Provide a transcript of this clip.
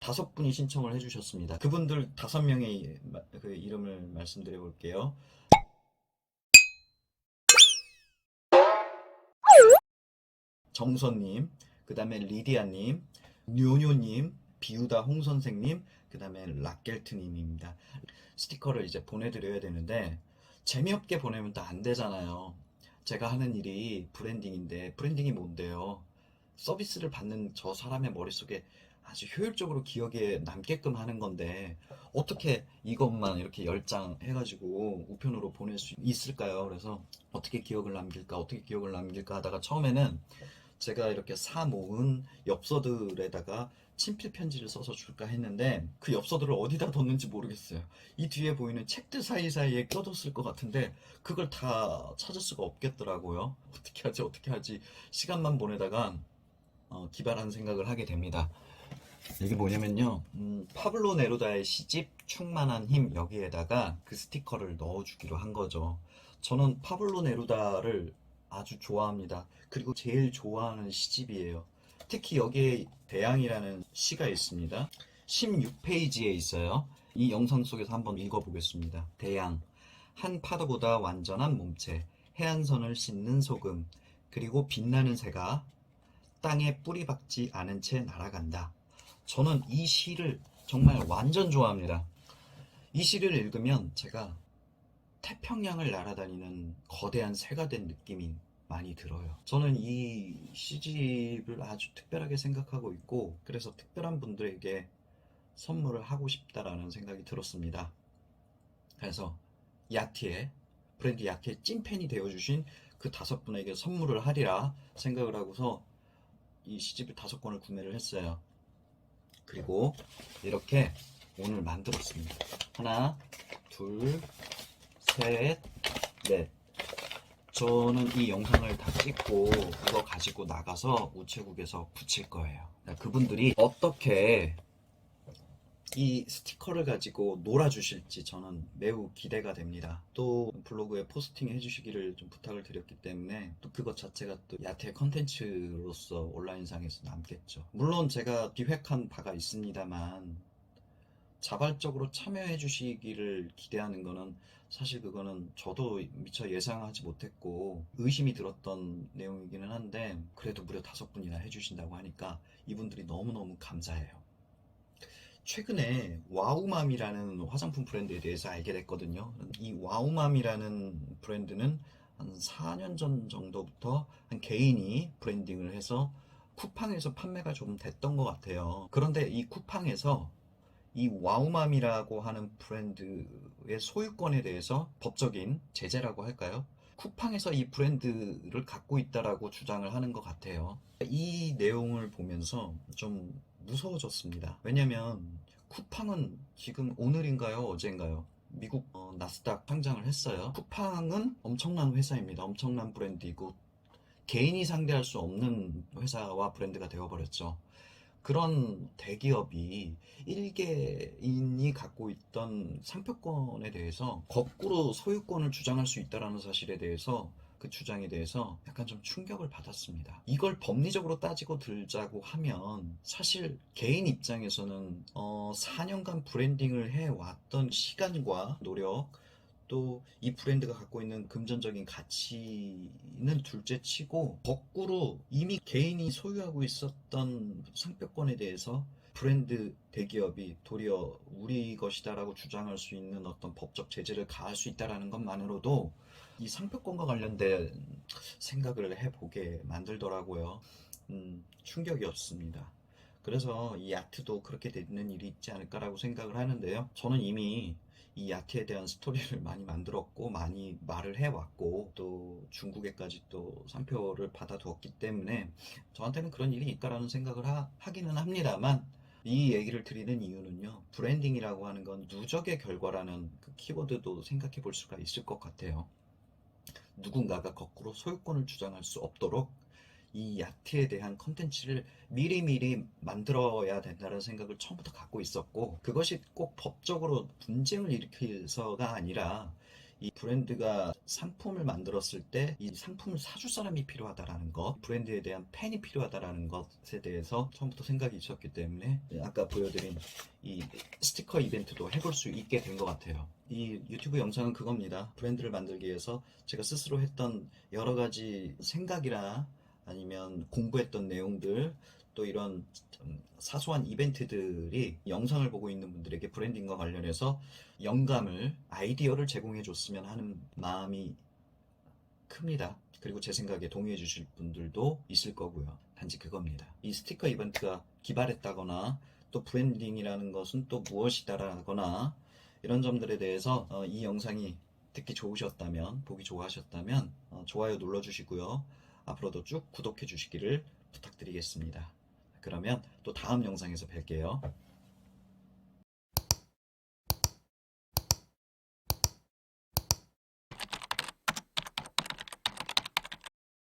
다섯 분이 신청을 해주셨습니다. 그분들 다섯 명의 그 이름을 말씀드려 볼게요. 정선님, 그 다음에 리디아님, 뇨뇨님, 비우다 홍선생님, 그 다음에 락겔트님입니다. 스티커를 이제 보내드려야 되는데 재미없게 보내면 또 안 되잖아요. 제가 하는 일이 브랜딩인데 브랜딩이 뭔데요? 서비스를 받는 저 사람의 머릿속에 아주 효율적으로 기억에 남게끔 하는 건데 어떻게 이것만 이렇게 10장 해가지고 우편으로 보낼 수 있을까요? 그래서 어떻게 기억을 남길까 어떻게 기억을 남길까 하다가 처음에는 제가 이렇게 사 모은 엽서들에다가 친필 편지를 써서 줄까 했는데 그 엽서들을 어디다 뒀는지 모르겠어요. 이 뒤에 보이는 책들 사이사이에 껴뒀을 것 같은데 그걸 다 찾을 수가 없겠더라고요. 어떻게 하지 시간만 보내다가 기발한 생각을 하게 됩니다. 이게 뭐냐면요, 파블로 네루다의 시집 충만한 힘 여기에다가 그 스티커를 넣어주기로 한 거죠. 저는 파블로 네루다를 아주 좋아합니다. 그리고 제일 좋아하는 시집이에요. 특히 여기에 대양이라는 시가 있습니다. 16페이지에 있어요. 이 영상 속에서 한번 읽어보겠습니다. 대양. 한 파도보다 완전한 몸체, 해안선을 씻는 소금, 그리고 빛나는 새가 땅에 뿌리 박지 않은 채 날아간다. 저는 이 시를 정말 완전 좋아합니다. 이 시를 읽으면 제가 태평양을 날아다니는 거대한 새가 된 느낌이 많이 들어요. 저는 이 시집을 아주 특별하게 생각하고 있고, 그래서 특별한 분들에게 선물을 하고 싶다라는 생각이 들었습니다. 그래서 야티에, 브랜드 야티의 찐팬이 되어주신 그 다섯 분에게 선물을 하리라 생각을 하고서 이 시집을 다섯 권을 구매를 했어요. 그리고 이렇게 오늘 만들었습니다. 하나, 둘, 셋, 넷. 저는 이 영상을 다 찍고 이거 가지고 나가서 우체국에서 붙일 거예요. 그분들이 어떻게 이 스티커를 가지고 놀아주실지 저는 매우 기대가 됩니다. 또 블로그에 포스팅 해주시기를 좀 부탁을 드렸기 때문에 또 그것 자체가 또 야트의 컨텐츠로서 온라인상에서 남겠죠. 물론 제가 기획한 바가 있습니다만 자발적으로 참여해 주시기를 기대하는 거는 사실 그거는 저도 미처 예상하지 못했고 의심이 들었던 내용이기는 한데 그래도 무려 다섯 분이나 해주신다고 하니까 이분들이 너무너무 감사해요. 최근에 와우맘이라는 화장품 브랜드에 대해서 알게 됐거든요. 이 와우맘이라는 브랜드는 한 4년 전 정도부터 한 개인이 브랜딩을 해서 쿠팡에서 판매가 좀 됐던 것 같아요. 그런데 이 쿠팡에서 이 와우맘이라고 하는 브랜드의 소유권에 대해서 법적인 제재라고 할까요? 쿠팡에서 이 브랜드를 갖고 있다라고 주장을 하는 것 같아요. 이 내용을 보면서 좀 무서워졌습니다. 왜냐면 쿠팡은 지금 오늘인가요? 어젠가요? 미국 나스닥 상장을 했어요. 쿠팡은 엄청난 회사입니다. 엄청난 브랜드이고 개인이 상대할 수 없는 회사와 브랜드가 되어버렸죠. 그런 대기업이 일개인이 갖고 있던 상표권에 대해서 거꾸로 소유권을 주장할 수 있다는 사실에 대해서 그 주장에 대해서 약간 좀 충격을 받았습니다. 이걸 법리적으로 따지고 들자고 하면 사실 개인 입장에서는 4년간 브랜딩을 해왔던 시간과 노력 또 이 브랜드가 갖고 있는 금전적인 가치는 둘째 치고 거꾸로 이미 개인이 소유하고 있었던 상표권에 대해서 브랜드 대기업이 도리어 우리 것이다라고 주장할 수 있는 어떤 법적 제재를 가할 수 있다라는 것만으로도 이 상표권과 관련된 생각을 해보게 만들더라고요. 충격이었습니다. 그래서 이 야트도 그렇게 되는 일이 있지 않을까라고 생각을 하는데요. 저는 이미 이 야트에 대한 스토리를 많이 만들었고 많이 말을 해왔고 또 중국에까지 또 상표를 받아두었기 때문에 저한테는 그런 일이 있다라는 생각을 하기는 합니다만 이 얘기를 드리는 이유는요. 브랜딩이라고 하는 건 누적의 결과라는 그 키워드도 생각해 볼 수가 있을 것 같아요. 누군가가 거꾸로 소유권을 주장할 수 없도록 이 야트에 대한 컨텐츠를 미리미리 만들어야 된다는 생각을 처음부터 갖고 있었고 그것이 꼭 법적으로 분쟁을 일으켜서가 아니라 이 브랜드가 상품을 만들었을 때 이 상품을 사줄 사람이 필요하다라는 것, 브랜드에 대한 팬이 필요하다라는 것에 대해서 처음부터 생각이 있었기 때문에 아까 보여드린 이 스티커 이벤트도 해볼 수 있게 된 것 같아요. 이 유튜브 영상은 그겁니다. 브랜드를 만들기 위해서 제가 스스로 했던 여러 가지 생각이나 아니면 공부했던 내용들, 또 이런 사소한 이벤트들이 영상을 보고 있는 분들에게 브랜딩과 관련해서 영감을, 아이디어를 제공해 줬으면 하는 마음이 큽니다. 그리고 제 생각에 동의해 주실 분들도 있을 거고요. 단지 그겁니다. 이 스티커 이벤트가 기발했다거나 또 브랜딩이라는 것은 또 무엇이다라거나 이런 점들에 대해서 이 영상이 듣기 좋으셨다면, 보기 좋아하셨다면 좋아요 눌러주시고요. 앞으로도 쭉 구독해 주시기를 부탁드리겠습니다. 그러면 또 다음 영상에서 뵐게요.